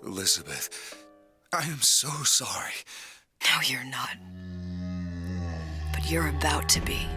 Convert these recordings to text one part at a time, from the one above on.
Elizabeth, I am so sorry. No, you're not. But you're about to be.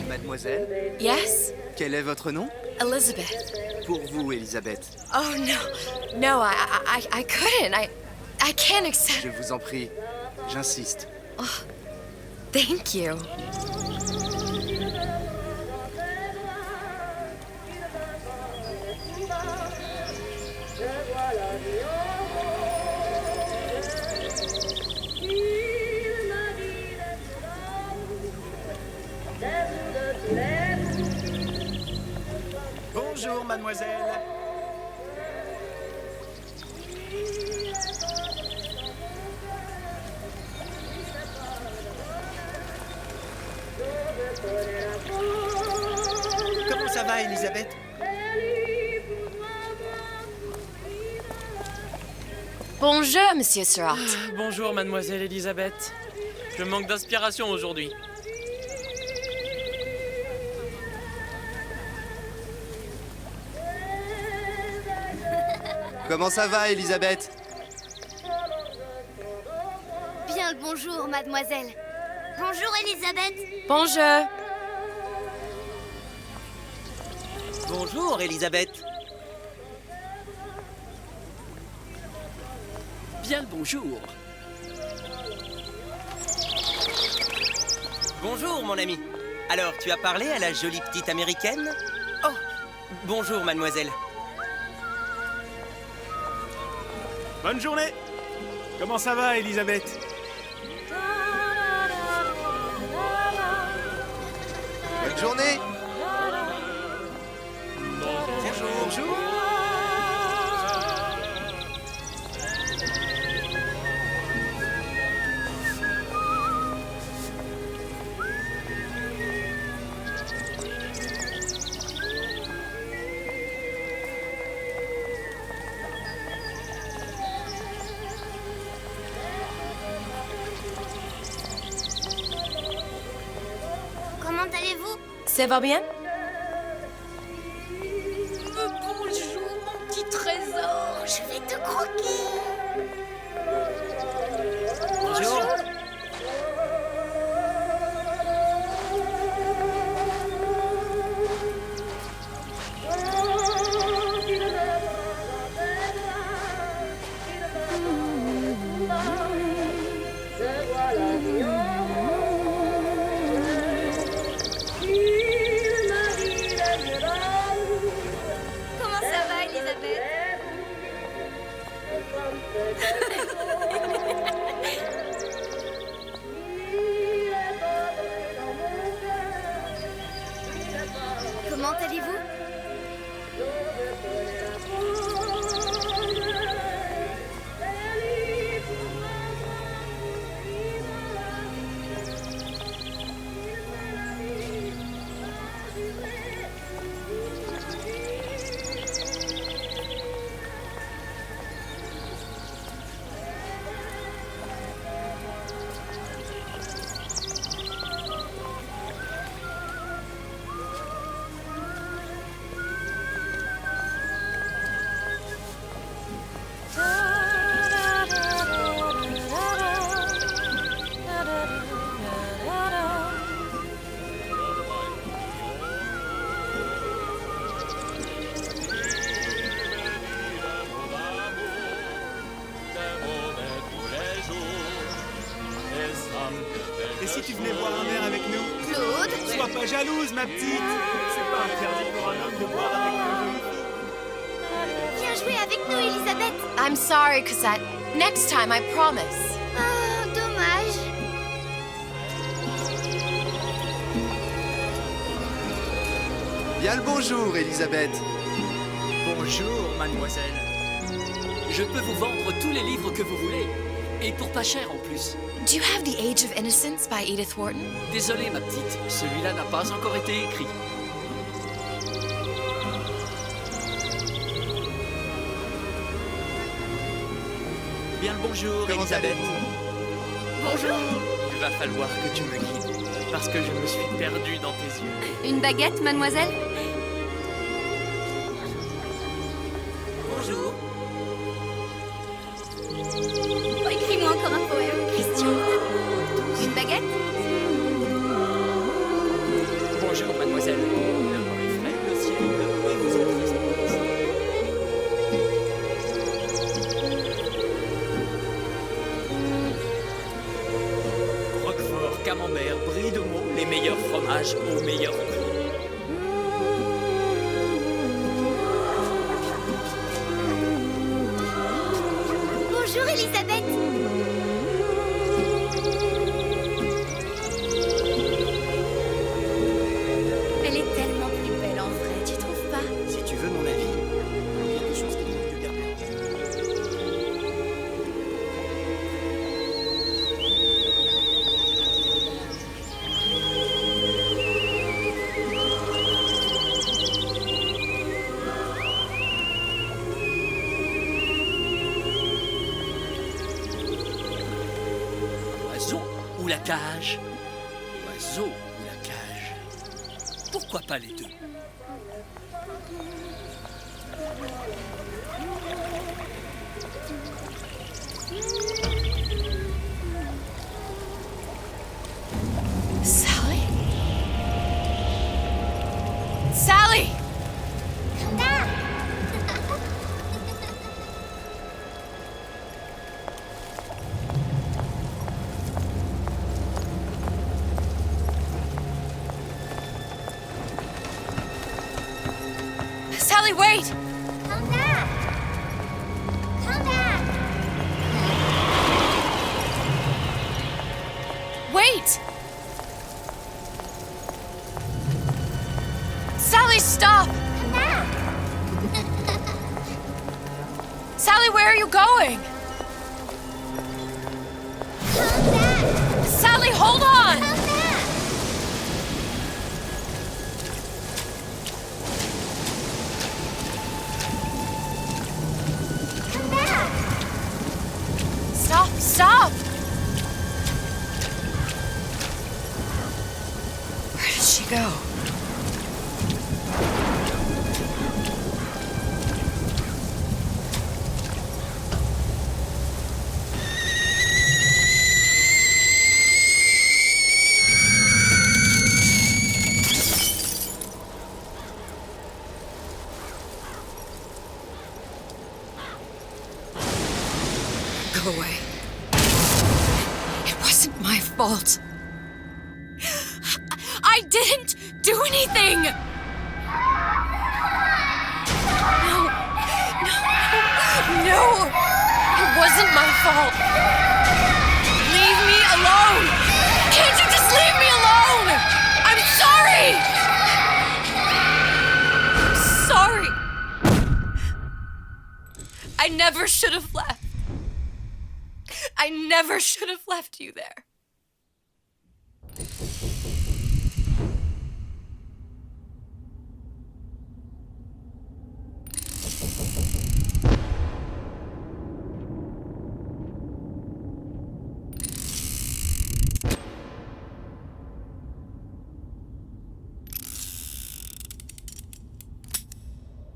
Mademoiselle, Yes? quel est votre nom? Elizabeth. Pour vous, Elisabeth. Oh, no. No, I couldn't. I can't accept... Je vous en prie, j'insiste. Oh, thank you. Bonjour, mademoiselle. Comment ça va, Elisabeth? Bonjour, Monsieur Surratt. Bonjour, mademoiselle Elisabeth. Je manque d'inspiration aujourd'hui. Comment ça va, Elisabeth? Bien le bonjour, mademoiselle. Bonjour, Elisabeth. Bonjour. Bonjour, Elisabeth. Bien le bonjour. Bonjour, mon ami. Alors, tu as parlé à la jolie petite américaine? Oh, bonjour, mademoiselle. Bonne journée. Comment ça va, Elisabeth? Bonne journée. Bonjour. Bonjour. Comment allez-vous? Ça va bien? Bonjour, mon petit trésor. Je vais te croquer. Bonjour. Comment ça va, Elisabeth? Comment allez-vous? Et si tu venais boire un verre avec nous? Claude? Sois pas jalouse, ma petite. C'est pas interdit pour un homme de boire avec Viens jouer avec nous, Elisabeth. I'm sorry, Cosette. Next time, I promise. Oh, dommage. Bien le bonjour, Elisabeth. Bonjour, mademoiselle. Je peux vous vendre tous les livres que vous voulez. Et pour pas cher en plus. Do you have The Age of Innocence by Edith Wharton? Désolé ma petite, celui-là n'a pas encore été écrit. Bien le bonjour, Comment Elisabeth. Bonjour. Il va falloir que tu me guides, parce que je me suis perdu dans tes yeux. Une baguette, mademoiselle? Bonjour. Oh, écris-moi encore un poème, Christian. Une baguette? Bonjour mademoiselle. Le vent est frais, le ciel est bleu et vous êtes triste. Roquefort, camembert, brie de meaux, les meilleurs fromages au meilleur prix. Bonjour, Elisabeth. Elle est tellement plus belle en vrai, tu trouves pas? Si tu veux mon avis, il y a des choses qui doivent te garder en tête. Oiseau ou la cage? Oiseau ou la cage? Pourquoi pas les deux? Sally? Sally! Sally, wait! Come back. Come back. Wait! Sally, stop! Come back. Sally, where are you going? Come back. Sally, hold on! Come back. Come back. Stop, stop! Where did she go? Go away. It wasn't my fault. I didn't do anything! No, it wasn't my fault. Leave me alone! Can't you just leave me alone? I'm sorry! I'm sorry. I never should have left. I never should have left you there.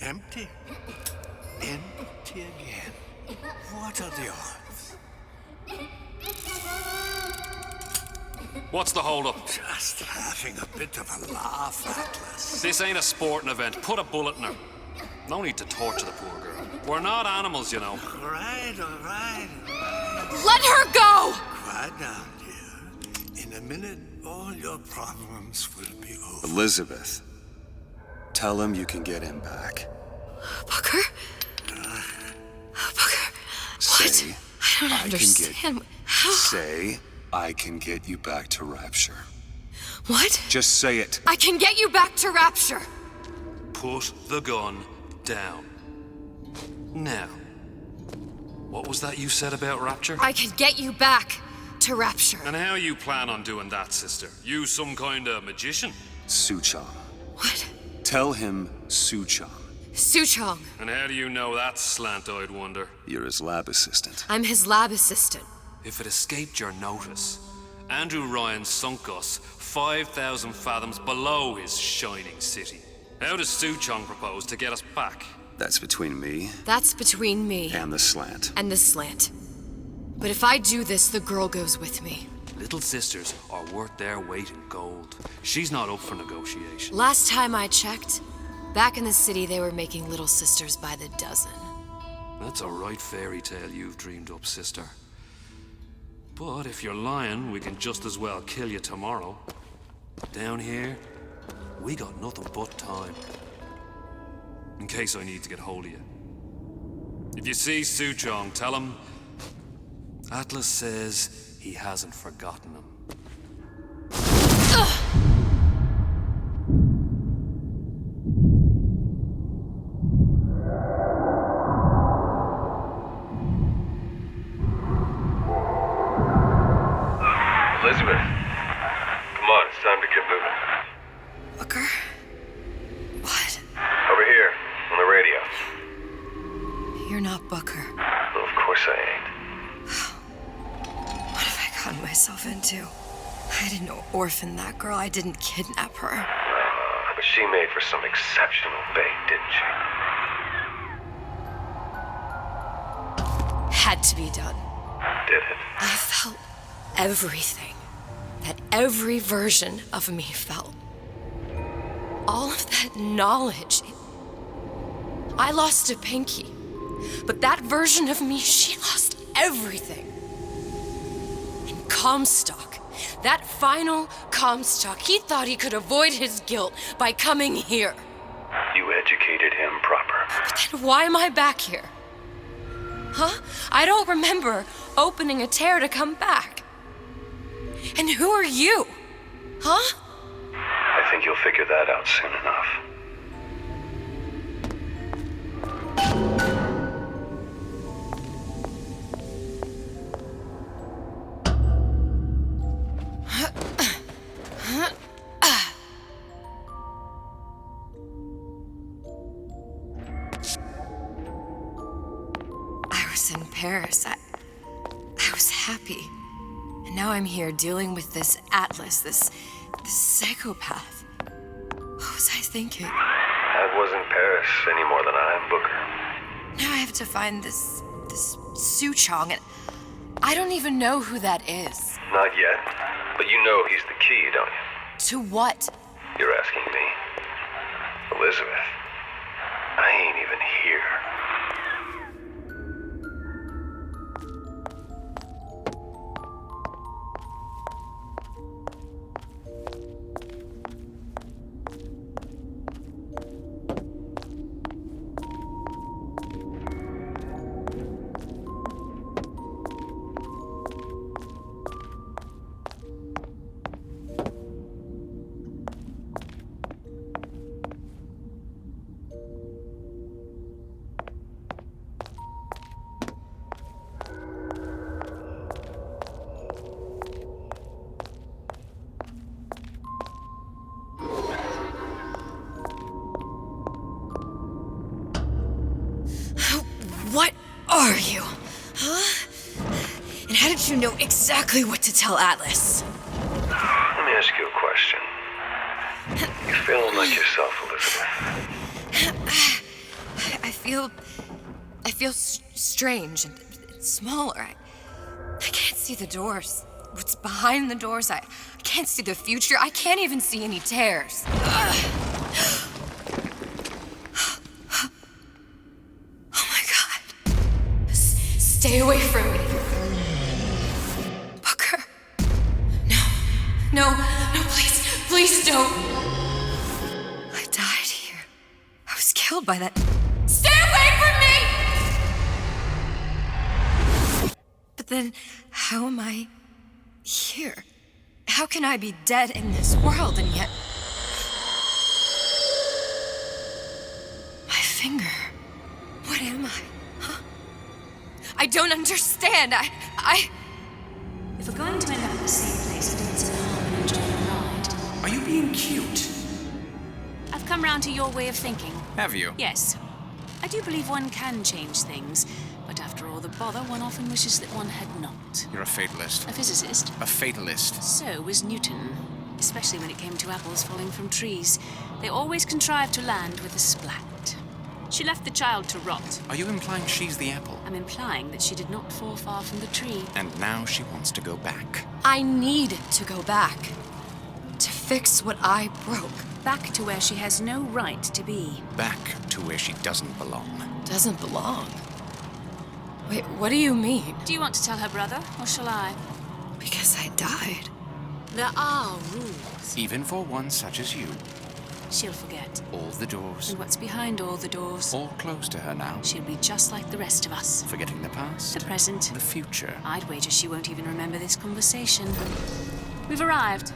Empty? Empty again. What are the odds? What's the holdup? Just having a bit of a laugh, Atlas. This ain't a sporting event. Put a bullet in her. No need to torture the poor girl. We're not animals, you know. All right. Let her go! Quiet down, dear. In a minute, all your problems will be over. Elizabeth, tell him you can get him back. Booker? Booker, Say, what? I don't I understand. can get. How? Say, I can get you back to Rapture. What? Just say it. I can get you back to Rapture. Put the gun down. Now. What was that you said about Rapture? I could get you back to Rapture. And how you plan on doing that, sister? You some kind of magician? Suchong. What? Tell him Suchong. Suchong. And how do you know that, slant-eyed wonder? You're his lab assistant. I'm his lab assistant. If it escaped your notice, Andrew Ryan sunk us 5,000 fathoms below his shining city. How does Suchong propose to get us back? That's between me That's between me and the slant. and the slant. But if I do this, the girl goes with me. Little sisters are worth their weight in gold. She's not up for negotiation. Last time I checked, back in the city they were making little sisters by the dozen. That's a right fairy tale you've dreamed up, sister. But if you're lying, we can just as well kill you tomorrow. Down here, we got nothing but time. In case I need to get hold of you. If you see Suchong, tell him Atlas says he hasn't forgotten him. Elizabeth, come on, it's time to get moving. Booker? What? Over here, on the radio. You're not Booker. Well, of course I ain't. What have I gotten myself into? I didn't orphan that girl. I didn't kidnap her. But she made for some exceptional bait, didn't she? Had to be done. Did it? I felt everything that every version of me felt. All of that knowledge. I lost a pinky, but that version of me, she lost everything. And Comstock, that final Comstock, he thought he could avoid his guilt by coming here. You educated him proper. But then why am I back here? Huh? I don't remember opening a tear to come back. And who are you? Huh? I think you'll figure that out soon enough. I was in Paris. I was happy. And now I'm here dealing with this Atlas, this psychopath. What was I thinking? That wasn't Paris any more than I am Booker. Now I have to find this Suchong, and I don't even know who that is. Not yet, but you know he's the key, don't you? To what? You're asking me. Elizabeth, I ain't even here. What are you? Huh? And how did you know exactly what to tell Atlas? Let me ask you a question. You feeling like yourself, Elizabeth? I feel strange and smaller. I can't see the doors. What's behind the doors? I can't see the future. I can't even see any tears. Stay away from me. Booker. No, please don't. I died here. I was killed by that. Stay away from me! But then, how am I here? How can I be dead in this world and yet... My finger. What am I? I don't understand. If we're going to end up in the same place, it ends in harm and enjoy the ride. Are you being cute? I've come round to your way of thinking. Have you? Yes. I do believe one can change things, but after all the bother, one often wishes that one had not. You're a fatalist. A physicist. A fatalist. So was Newton, especially when it came to apples falling from trees. They always contrived to land with a splat. She left the child to rot. Are you implying she's the apple? I'm implying that she did not fall far from the tree. And now she wants to go back. I need to go back. To fix what I broke. Back to where she has no right to be. Back to where she doesn't belong. Doesn't belong? Wait, what do you mean? Do you want to tell her brother, or shall I? Because I died. There are rules. Even for one such as you. She'll forget. All the doors. And what's behind all the doors? All closed to her now. She'll be just like the rest of us. Forgetting the past. The present. The future. I'd wager she won't even remember this conversation. We've arrived.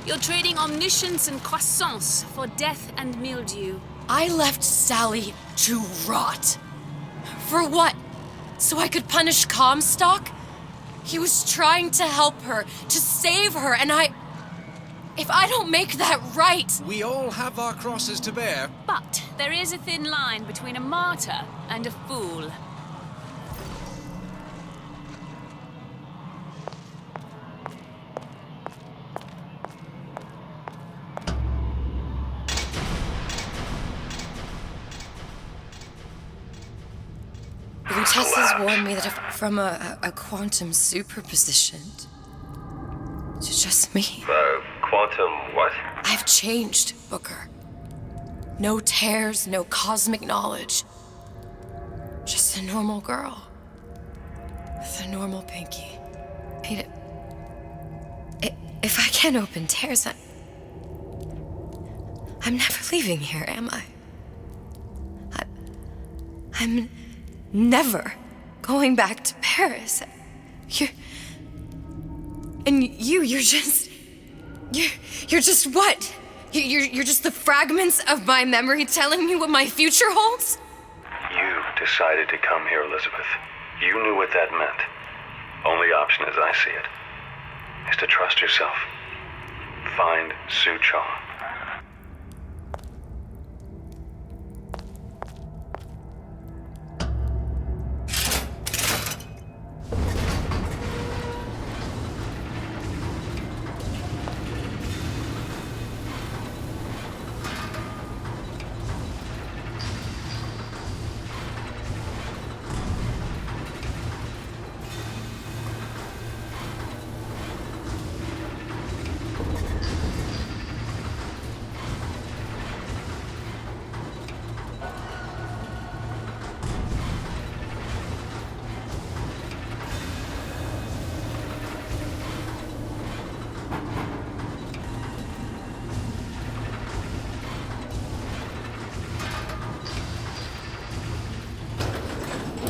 You're trading omniscience and croissance for death and mildew. I left Sally to rot. For what? So I could punish Comstock? He was trying to help her, to save her, and if I don't make that right... We all have our crosses to bear. But there is a thin line between a martyr and a fool. Tess has warned me that if from a quantum superposition to just me. Quantum what? I've changed, Booker. No tears, no cosmic knowledge. Just a normal girl. With a normal pinky. If I can't open tears, I'm never leaving here, am I? I'm never going back to Paris. You're just what? You're just the fragments of my memory telling me what my future holds? You decided to come here, Elizabeth. You knew what that meant. Only option, as I see it, is to trust yourself. Find Suchong.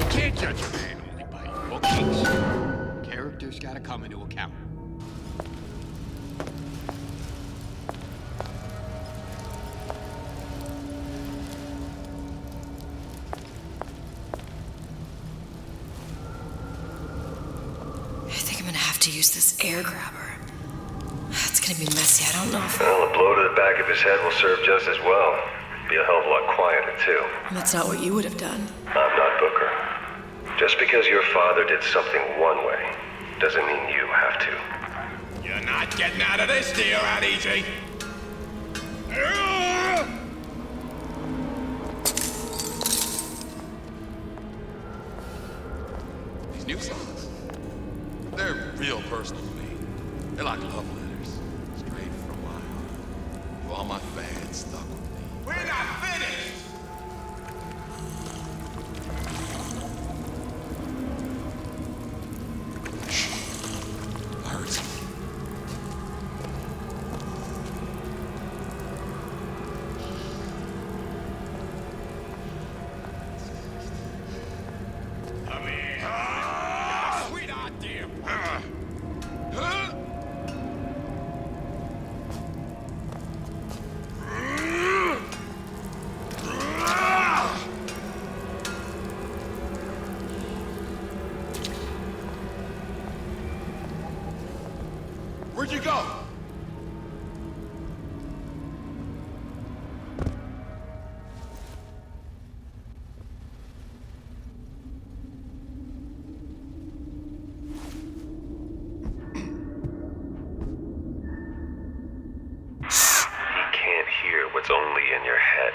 Can't judge a man only by bookings. Character's gotta come into account. I think I'm gonna have to use this air grabber. It's gonna be messy. I don't know if... Well, a blow to the back of his head will serve just as well. Be a hell of a lot quieter, too. That's not what you would have done. I'm not Booker. Just because your father did something one way, doesn't mean you have to. You're not getting out of this deal that easy. These new songs, they're real personal to me. They're like love letters, straight from my heart. To all my fans stuck with me. We're not finished! Hurts me. Sweetheart, dear. hear what's only in your head.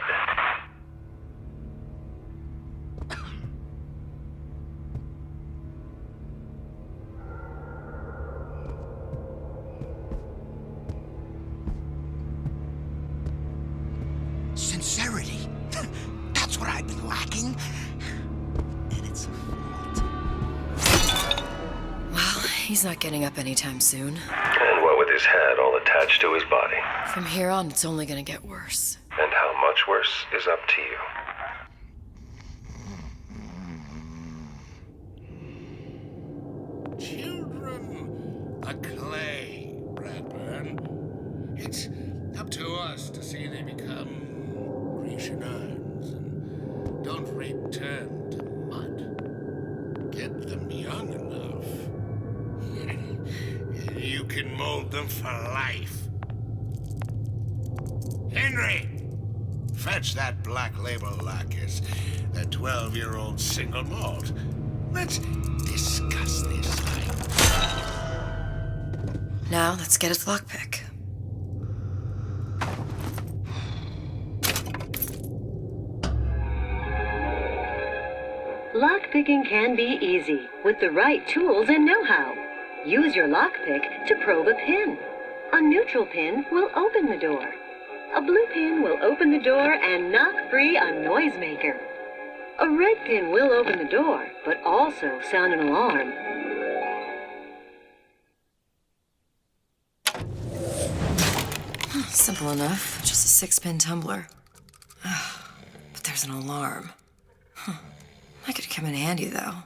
Sincerity. That's what I've been lacking. And it's a fault. Well, he's not getting up anytime soon. And what with his head all attached to his body. From here on, it's only gonna get worse. And how much worse is up to you. Children are clay, Bradburn. It's up to us to see they become Grecian urns and don't return to mud. Get them young enough. You can mold them for life. Henry! Fetch that black label lacquers, that 12-year-old single malt. Let's discuss this. Now, let's get his lockpick. Lockpicking can be easy with the right tools and know-how. Use your lockpick to probe a pin. A neutral pin will open the door. A blue pin will open the door and knock free a noisemaker. A red pin will open the door, but also sound an alarm. Simple enough. Just a 6-pin tumbler. But there's an alarm. That could come in handy, though.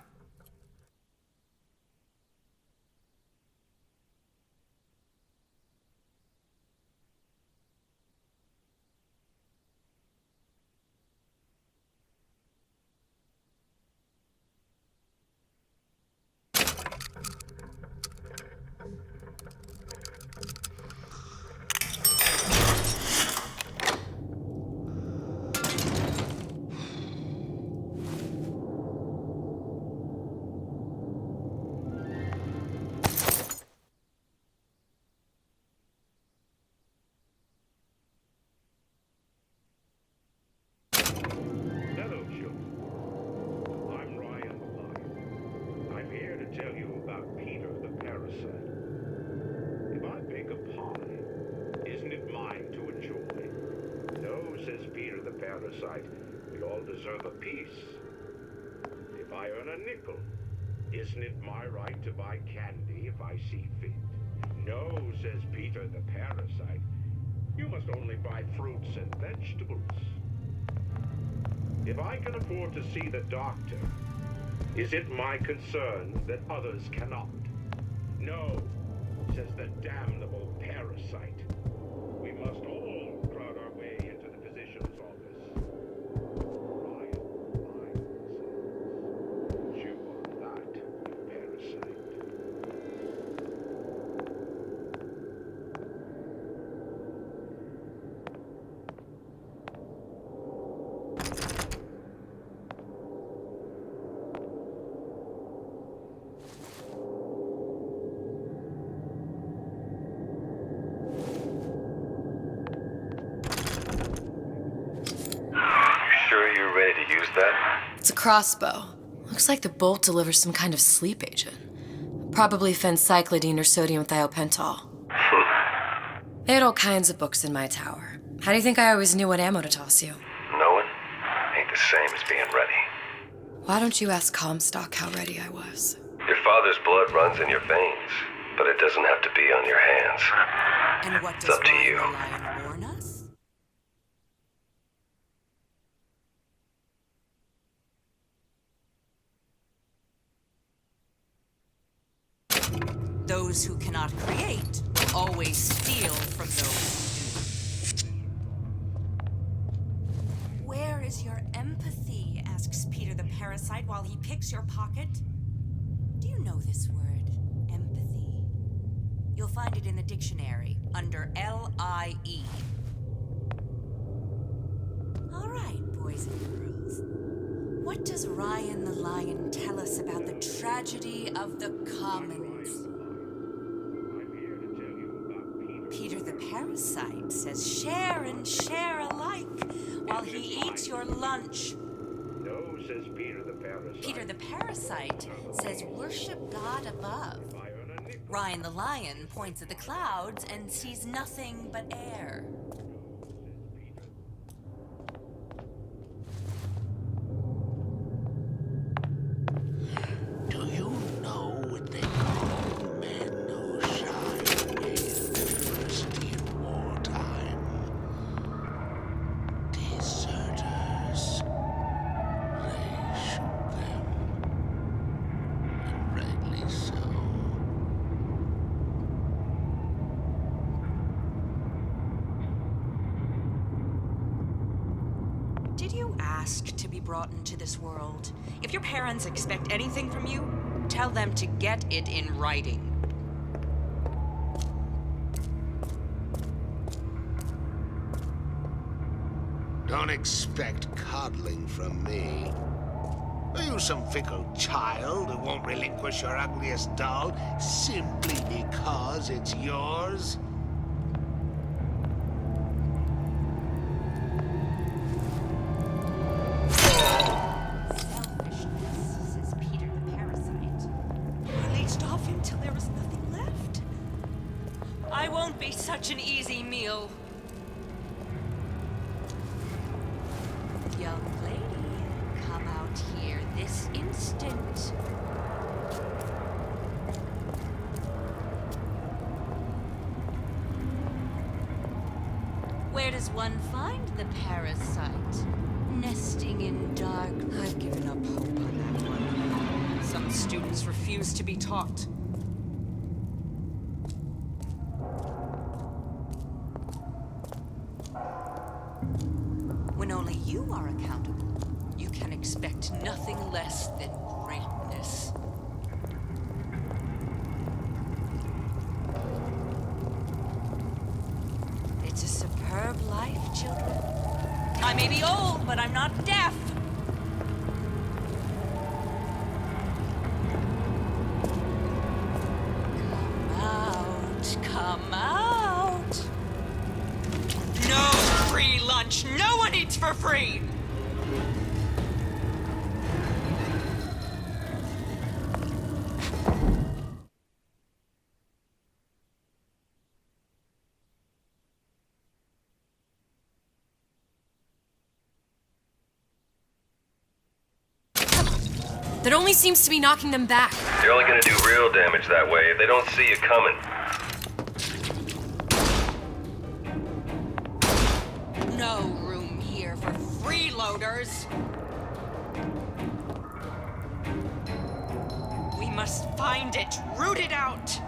We all deserve a piece. If I earn a nickel, isn't it my right to buy candy if I see fit? No, says Peter the parasite. You must only buy fruits and vegetables. If I can afford to see the doctor, is it my concern that others cannot? No, says the damnable parasite. We must all crowd our way into the physician's office. It's a crossbow. Looks like the bolt delivers some kind of sleep agent. Probably phencyclidine or sodium thiopental. They had all kinds of books in my tower. How do you think I always knew what ammo to toss you? Knowing ain't the same as being ready. Why don't you ask Comstock how ready I was? Your father's blood runs in your veins, but it doesn't have to be on your hands. And what It's does up to you. Lion warn us? Those who cannot create will always steal from those who do. Where is your empathy? Asks Peter the parasite while he picks your pocket. Do you know this word, empathy? You'll find it in the dictionary under L-I-E. All right, boys and girls. What does Ryan the Lion tell us about the tragedy of the commons? Peter the parasite says share and share he eats your lunch. No, says Peter the Parasite. Peter the Parasite says worship God above. Ryan the Lion points at the clouds and sees nothing but air. Do you know what they call men who shy away first in wartime? Deserters. They shoot them. And rightly so. Did you ask to be brought into this world? If your parents expect anything from you, tell them to get it in writing. Don't expect coddling from me. Are you some fickle child who won't relinquish your ugliest doll simply because it's yours? Says Peter the Parasite. I leached off him till there was nothing left. I won't be such an easy meal. Young lady, come out here this instant. Where does one find the parasite? Nesting in dark. I've given up hope on that one. Some students refuse to be taught. When only you are accountable, you can expect nothing less than greatness. It's a superb life, children. I may be old, but I'm not deaf. Come out. No free lunch. No one eats for free. That only seems to be knocking them back. You're only gonna do real damage that way if they don't see you coming. No room here for freeloaders. We must find it, root it out.